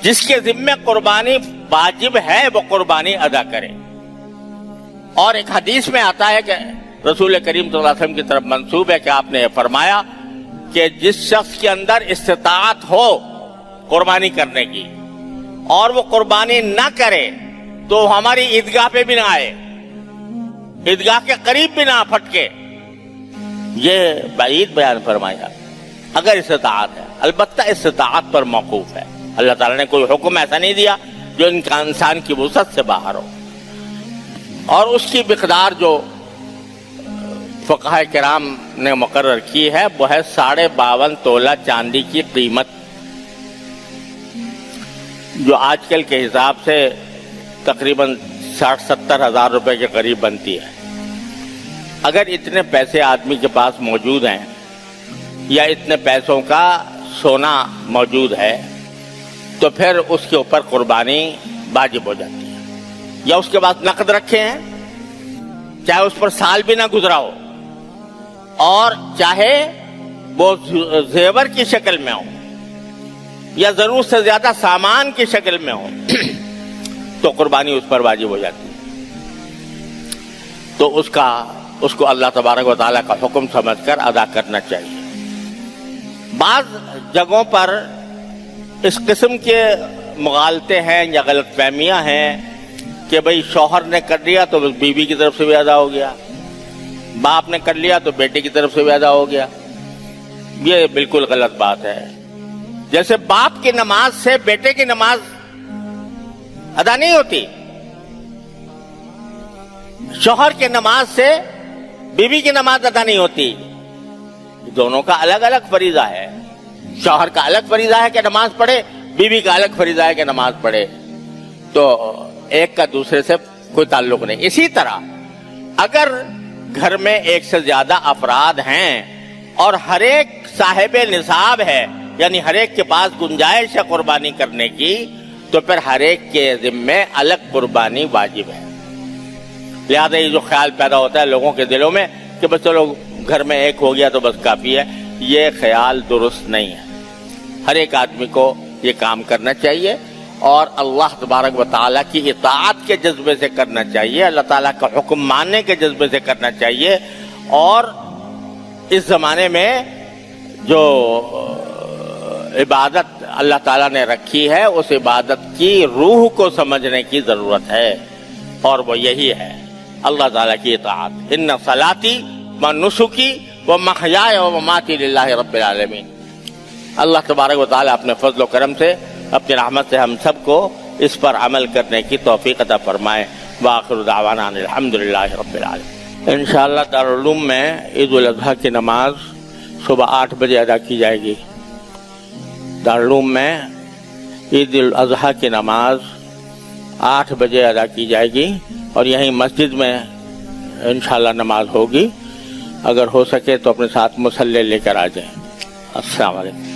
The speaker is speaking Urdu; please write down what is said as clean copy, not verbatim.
جس کے ذمے قربانی واجب ہے وہ قربانی ادا کرے. اور ایک حدیث میں آتا ہے کہ رسول کریم صلی اللہ علیہ وسلم کی طرف منسوب ہے کہ آپ نے یہ فرمایا کہ جس شخص کے اندر استطاعت ہو قربانی کرنے کی اور وہ قربانی نہ کرے تو ہماری عیدگاہ پہ بھی نہ آئے، عیدگاہ کے قریب بھی نہ پھٹکے. یہ بعید بیان فرمایا. اگر استطاعت ہے، البتہ استطاعت پر موقوف ہے. اللہ تعالیٰ نے کوئی حکم ایسا نہیں دیا جو انسان کی وسعت سے باہر ہو. اور اس کی مقدار جو فقہاء کرام نے مقرر کی ہے وہ ہے 52.5 تولہ چاندی کی قیمت، جو آج کل کے حساب سے تقریباً 60-70 ہزار روپے کے قریب بنتی ہے. اگر اتنے پیسے آدمی کے پاس موجود ہیں یا اتنے پیسوں کا سونا موجود ہے تو پھر اس کے اوپر قربانی واجب ہو جاتی ہے. یا اس کے پاس نقد رکھے ہیں، چاہے اس پر سال بھی نہ گزرا ہو اور چاہے وہ زیور کی شکل میں ہو یا ضرورت سے زیادہ سامان کی شکل میں ہو تو قربانی اس پر واجب ہو جاتی ہے. تو اس کو اللہ تبارک و تعالیٰ کا حکم سمجھ کر ادا کرنا چاہیے. بعض جگہوں پر اس قسم کے مغالطے ہیں یا غلط فہمیاں ہیں کہ بھئی شوہر نے کر لیا تو بیوی کی طرف سے بھی ادا ہو گیا، باپ نے کر لیا تو بیٹے کی طرف سے بھی ادا ہو گیا. یہ بالکل غلط بات ہے. جیسے باپ کی نماز سے بیٹے کی نماز ادا نہیں ہوتی، شوہر کی نماز سے بیوی کی نماز ادا نہیں ہوتی. دونوں کا الگ الگ فریضہ ہے. شوہر کا الگ فریضہ ہے کہ نماز پڑھے، بیوی کا الگ فریضہ ہے کہ نماز پڑھے. تو ایک کا دوسرے سے کوئی تعلق نہیں. اسی طرح اگر گھر میں ایک سے زیادہ افراد ہیں اور ہر ایک صاحب نصاب ہے، یعنی ہر ایک کے پاس گنجائش ہے قربانی کرنے کی، تو پھر ہر ایک کے ذمے الگ قربانی واجب ہے. لہذا یہ جو خیال پیدا ہوتا ہے لوگوں کے دلوں میں کہ بس چلو گھر میں ایک ہو گیا تو بس کافی ہے، یہ خیال درست نہیں ہے. ہر ایک آدمی کو یہ کام کرنا چاہیے اور اللہ تبارک و تعالیٰ کی اطاعت کے جذبے سے کرنا چاہیے، اللہ تعالیٰ کا حکم ماننے کے جذبے سے کرنا چاہیے. اور اس زمانے میں جو عبادت اللہ تعالیٰ نے رکھی ہے اس عبادت کی روح کو سمجھنے کی ضرورت ہے، اور وہ یہی ہے اللہ تعالیٰ کی اطاعت. ان صلاتی و نسکی و محیای و مماتی للہ رب العالمین. اللہ تبارک و تعالیٰ اپنے فضل و کرم سے، اپنی رحمت سے ہم سب کو اس پر عمل کرنے کی توفیق عطا فرمائے. وآخر دعوانا الحمدللہ رب العالمین. انشاءاللہ دارالعلوم میں عید الاضحیٰ کی نماز صبح 8 بجے ادا کی جائے گی. دارالعلوم میں عید الاضحیٰ کی نماز 8 بجے ادا کی جائے گی اور یہیں مسجد میں انشاءاللہ نماز ہوگی. اگر ہو سکے تو اپنے ساتھ مصلی لے کر آ جائیں. السلام علیکم.